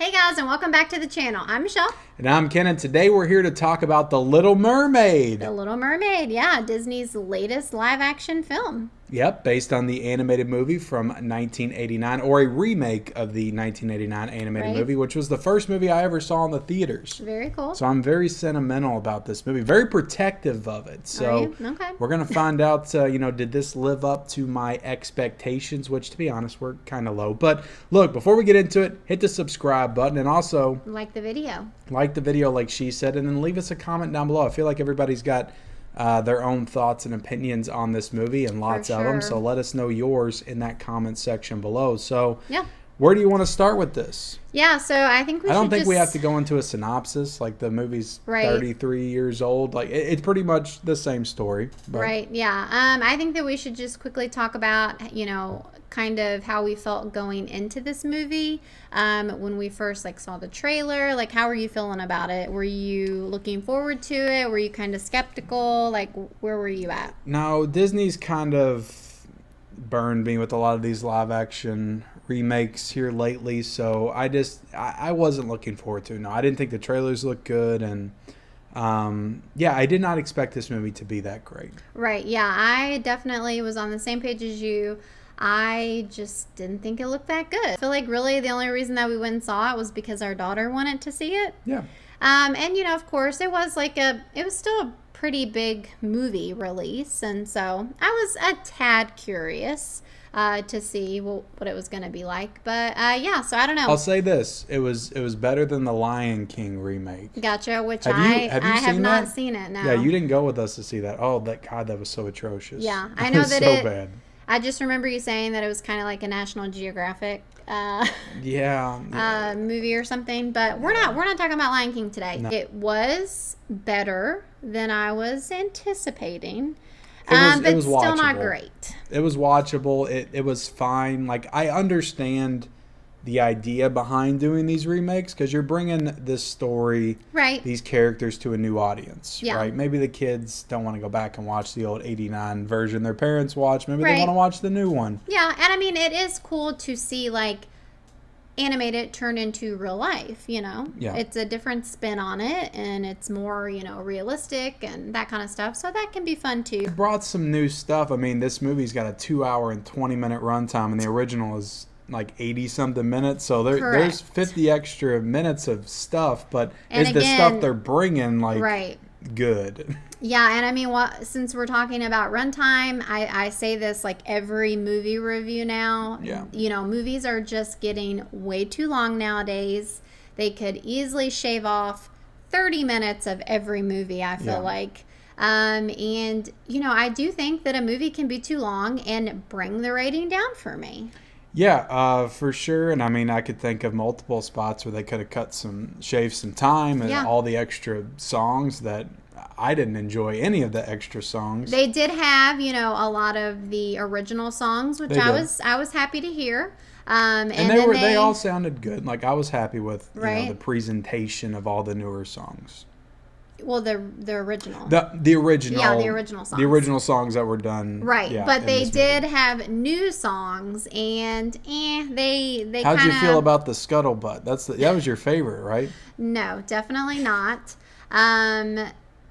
Hey guys, and welcome back to the channel. I'm Michelle. And I'm Ken, and today we're here to talk about The Little Mermaid. The Little Mermaid, yeah, Disney's latest live action film. Yep, based on the animated movie from 1989, or a remake of the 1989 animated movie, which was the first movie I ever saw in the theaters. Very cool. So I'm very sentimental about this movie, very protective of it. So okay. We're going to find out, did this live up to my expectations, which to be honest, were kind of low. But look, before we get into it, hit the subscribe button and also like the video. Like the video, like she said, and then leave us a comment down below. I feel like everybody's got their own thoughts and opinions on this movie, and lots of them. So let us know yours in that comment section below. So yeah, where do you want to start with this? Yeah, so I think we. I don't think we have to go into a synopsis. Like the movie's 33 years old. Like it's pretty much the same story. But. Right. Yeah. I think that we should just quickly talk about kind of how we felt going into this movie. When we first saw the trailer, how were you feeling about it? Were you looking forward to it? Were you kind of skeptical? Where were you at? No, Disney's kind of burned me with a lot of these live action remakes here lately, so I wasn't looking forward to it. No, I didn't think the trailers looked good, and I did not expect this movie to be that great. Right. Yeah, I definitely was on the same page as you. I just didn't think it looked that good. I feel like really the only reason that we went and saw it was because our daughter wanted to see it. Yeah. And of course it was it was still a pretty big movie release, and so I was a tad curious to see what it was going to be like. But yeah, so I don't know. I'll say this: it was better than the Lion King remake. Gotcha. Which I have not seen it. No. Yeah, you didn't go with us to see that. Oh, that was so atrocious. Yeah, I know that so bad. I just remember you saying that it was kind of like a National Geographic movie or something. But we're not talking about Lion King today. No. It was better than I was anticipating. But was still watchable. Not great. It was watchable. It was fine. I understand the idea behind doing these remakes, because you're bringing this story, these characters, to a new audience, right? Maybe the kids don't want to go back and watch the old 89 version their parents watched. Maybe they want to watch the new one. Yeah, and I mean, it is cool to see animated turned into real life, Yeah. It's a different spin on it, and it's more, realistic and that kind of stuff. So that can be fun too. It brought some new stuff. I mean, this movie's got a 2-hour and 20-minute runtime, and the original is 80-something minutes. So there's 50 extra minutes of stuff, but is the stuff they're bringing good? Yeah, and I mean, since we're talking about runtime, I say this every movie review now. Yeah. Movies are just getting way too long nowadays. They could easily shave off 30 minutes of every movie, I feel like. And, I do think that a movie can be too long and bring the rating down for me. Yeah, for sure. And I mean, I could think of multiple spots where they could have shaved some time and all the extra songs that I didn't enjoy any of the extra songs. They did have, a lot of the original songs, which I was happy to hear. And they all sounded good. I was happy with the presentation of all the newer songs. Well, the original. The original. Yeah, the original songs. The original songs that were done. Right, but they did have new songs, and they. How'd you feel about the Scuttlebutt? That was your favorite, right? No, definitely not.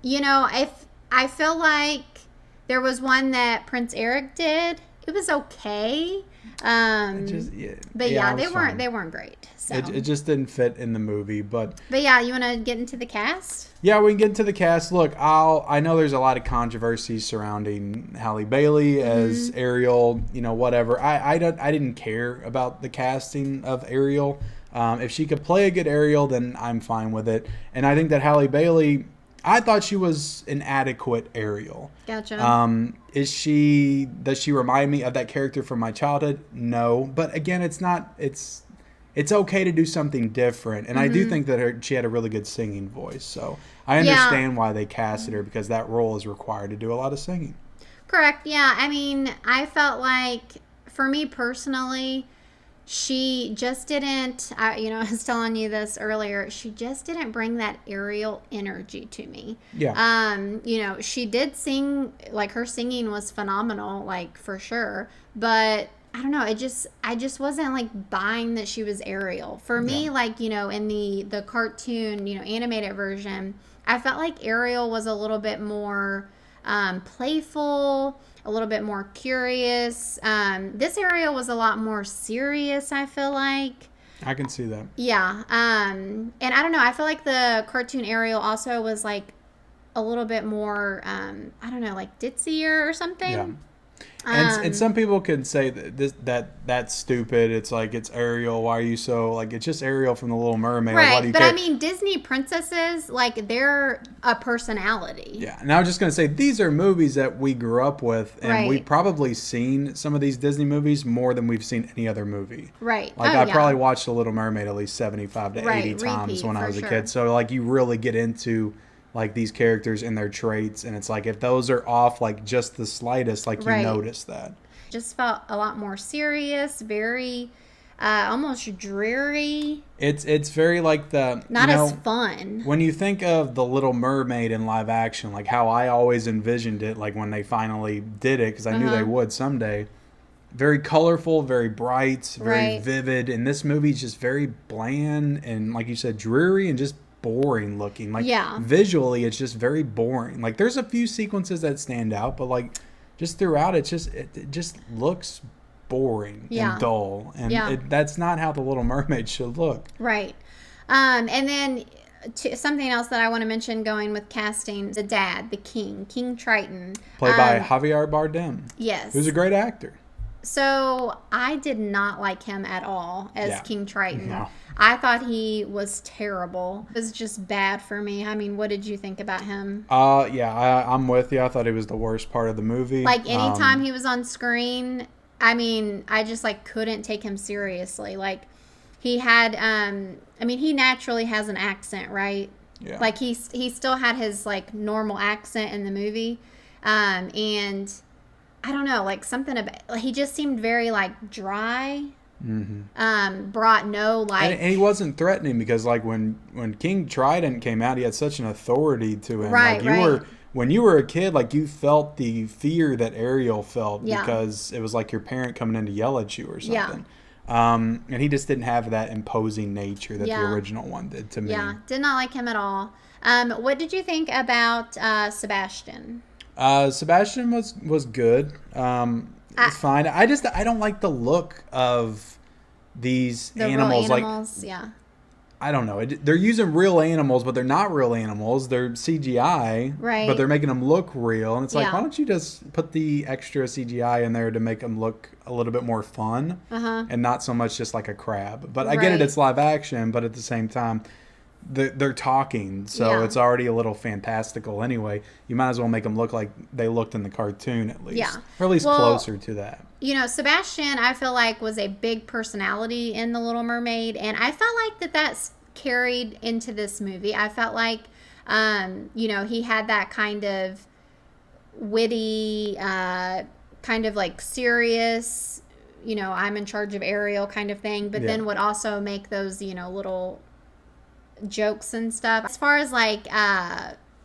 If I feel like there was one that Prince Eric did, it was okay. But they weren't great. So. It just didn't fit in the movie, but yeah, you want to get into the cast? Yeah, we can get into the cast. Look, I know there's a lot of controversy surrounding Halle Bailey as Ariel. Whatever. I didn't care about the casting of Ariel. If she could play a good Ariel, then I'm fine with it. And I think that Halle Bailey, I thought she was an adequate Ariel. Gotcha. Does she remind me of that character from my childhood? No. But again, it's okay to do something different. And I do think that she had a really good singing voice. So I understand why they casted her, because that role is required to do a lot of singing. Correct. Yeah. I mean, I felt like, for me personally, she just didn't, I was telling you this earlier, she just didn't bring that Ariel energy to me. Yeah. She did sing, her singing was phenomenal, for sure. But I don't know. I just wasn't like buying that she was Ariel. For me, Yeah. like, in the cartoon, animated version, I felt like Ariel was a little bit more playful, a little bit more curious. This Ariel was a lot more serious, I feel like. I can see that. Yeah. And I don't know. I feel like the cartoon Ariel also was like a little bit more, I don't know, like ditzier or something. Yeah. And some people could say that's stupid. It's like, it's Ariel. Why are you so like? It's just Ariel from the Little Mermaid. Like, why Right, do you but care? I mean, Disney princesses, like, they're a personality. Yeah, and I was just gonna say these are movies that we grew up with, and Right. we've probably seen some of these Disney movies more than we've seen any other movie. Right. Like, Oh, I yeah. probably watched The Little Mermaid at least 75 to Right, 80 times repeat, when I for was a sure. kid. So like, you really get into like these characters and their traits, and it's like, if those are off like just the slightest, like, you Right. notice that. Just felt a lot more serious, very almost dreary, It's very like the not you as know, fun. when you think of The Little Mermaid in live action, like how I always envisioned it, like when they finally did it, because I knew they would someday. Very colorful, very bright, very Right. vivid. And this movie's just very bland and, like you said, dreary and just boring looking. Like, Yeah. visually, it's just very boring. Like, there's a few sequences that stand out, but like, just throughout, it just looks boring Yeah. and dull. And Yeah. that's not how The Little Mermaid should look. Right. And then something else that I want to mention going with casting, the dad, the King Triton. Played by Javier Bardem, Yes. who's a great actor. So I did not like him at all as Yeah. King Triton. No. I thought he was terrible. It was just bad for me. I mean, what did you think about him? Yeah, I'm with you. I thought it was the worst part of the movie. Like, anytime he was on screen, I mean, I just like couldn't take him seriously. Like, he had I mean, he naturally has an accent, right? Yeah. Like, he still had his like normal accent in the movie. And I don't know, like, something about, like, he just seemed very like dry. Brought no like And he wasn't threatening, because like when King Trident came out, he had such an authority to him. Right, Like, you right. were when you were a kid, like, you felt the fear that Ariel felt, Yeah. because it was like your parent coming in to yell at you or Yeah. something. And he just didn't have that imposing nature that the Yeah. original one did to me. Yeah, did not like him at all. What did you think about Sebastian? Sebastian was good. It's fine. I don't like the look of these The animals. real animals, yeah. I don't know. They're using real animals, but they're not real animals. They're CGI, Right. but they're making them look real. And it's like, Yeah. why don't you just put the extra CGI in there to make them look a little bit more fun, and not so much just like a crab. But I get it, Right. it's live action, but at the same time, they're talking, so Yeah. it's already a little fantastical anyway. You might as well make them look like they looked in the cartoon, at least. Yeah. Or at least Well, closer to that. Sebastian, I feel like, was a big personality in The Little Mermaid, and I felt like that's carried into this movie. I felt like, he had that kind of witty, kind of like serious, I'm in charge of Ariel kind of thing, but Yeah. then would also make those, little jokes and stuff. As far as like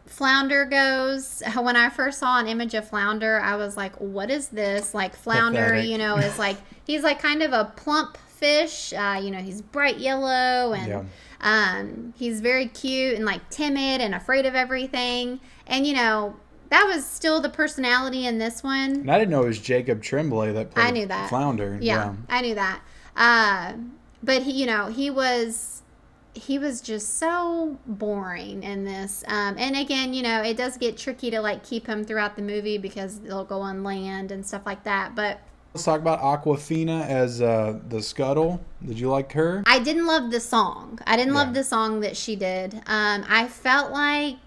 Flounder goes, when I first saw an image of Flounder, I was like, what is this? Like, Flounder, Pathetic. is like, he's like kind of a plump fish. He's bright yellow, and he's very cute and like timid and afraid of everything. And that was still the personality in this one. And I didn't know it was Jacob Tremblay that played I knew that. Flounder. Yeah, I knew that. But he was just so boring in this. And again, it does get tricky to like keep him throughout the movie because they'll go on land and stuff like that. But Let's talk about Aquafina as the Scuttle. Did you like her? I didn't love the song. I didn't love Yeah. the song that she did. I felt like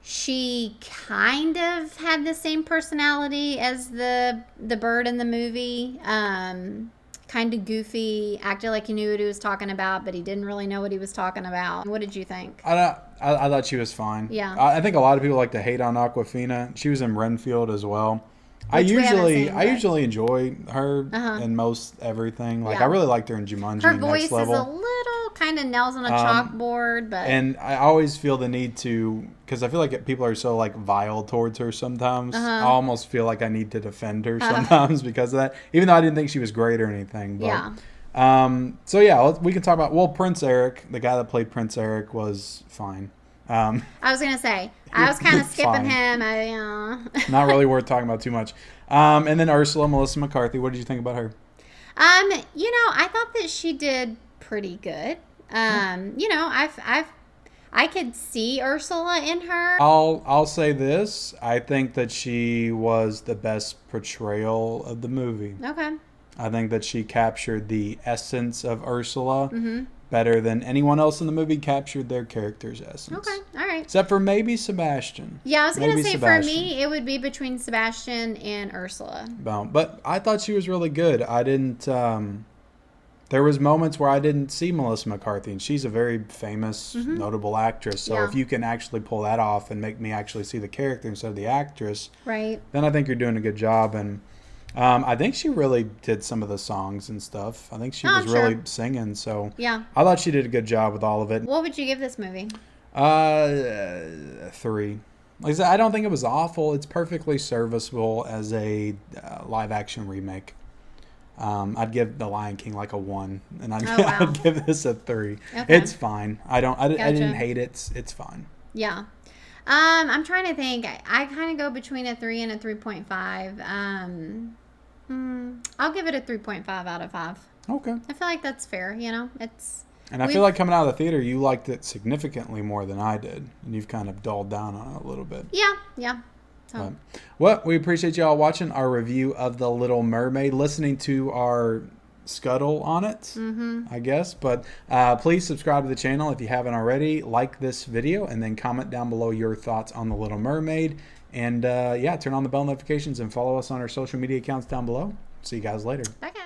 she kind of had the same personality as the bird in the movie. Kind of goofy, acted like he knew what he was talking about, but he didn't really know what he was talking about. What did you think? I thought she was fine. Yeah. I think a lot of people like to hate on Aquafina. She was in Renfield as well. I Which we haven't seen, but- usually enjoy her in most everything. Like, Yeah. I really liked her in Jumanji. Her Next voice is Level. a little kind of nails on a chalkboard, but and I always feel the need to, because I feel like people are so like vile towards her sometimes. I almost feel like I need to defend her sometimes because of that, even though I didn't think she was great or anything. But, yeah. So yeah, we can talk about, well, Prince Eric, the guy that played Prince Eric, was fine. I was gonna say I was kind of skipping Fine. him. Not really worth talking about too much. And then Ursula, Melissa McCarthy. What did you think about her? I thought that she did pretty good. I could see Ursula in her. I'll say this. I think that she was the best portrayal of the movie. Okay. I think that she captured the essence of Ursula better than anyone else in the movie captured their character's essence. Okay. All right. Except for maybe Sebastian. Yeah, I was going to say Sebastian. for me, it would be between Sebastian and Ursula. But I thought she was really good. I didn't... there was moments where I didn't see Melissa McCarthy, and she's a very famous, notable actress. So if you can actually pull that off and make me actually see the character instead of the actress, right, then I think you're doing a good job. And I think she really did some of the songs and stuff. I think she was really singing. So yeah, I thought she did a good job with all of it. What would you give this movie? 3. Like I said, I don't think it was awful. It's perfectly serviceable as a live action remake. I'd give The Lion King like a 1, and I'd give this a 3. Okay. It's fine. I didn't hate it. It's fine. Yeah. I'm trying to think. I kind of go between a 3 and a 3.5. I'll give it a 3.5 out of 5. Okay. I feel like that's fair. It's. And I feel like coming out of the theater, you liked it significantly more than I did, and you've kind of dulled down on it a little bit. Yeah. So. Well, we appreciate y'all watching our review of The Little Mermaid, listening to our scuttle on it, I guess. But please subscribe to the channel if you haven't already. Like this video, and then comment down below your thoughts on The Little Mermaid. And turn on the bell notifications and follow us on our social media accounts down below. See you guys later. Bye, guys.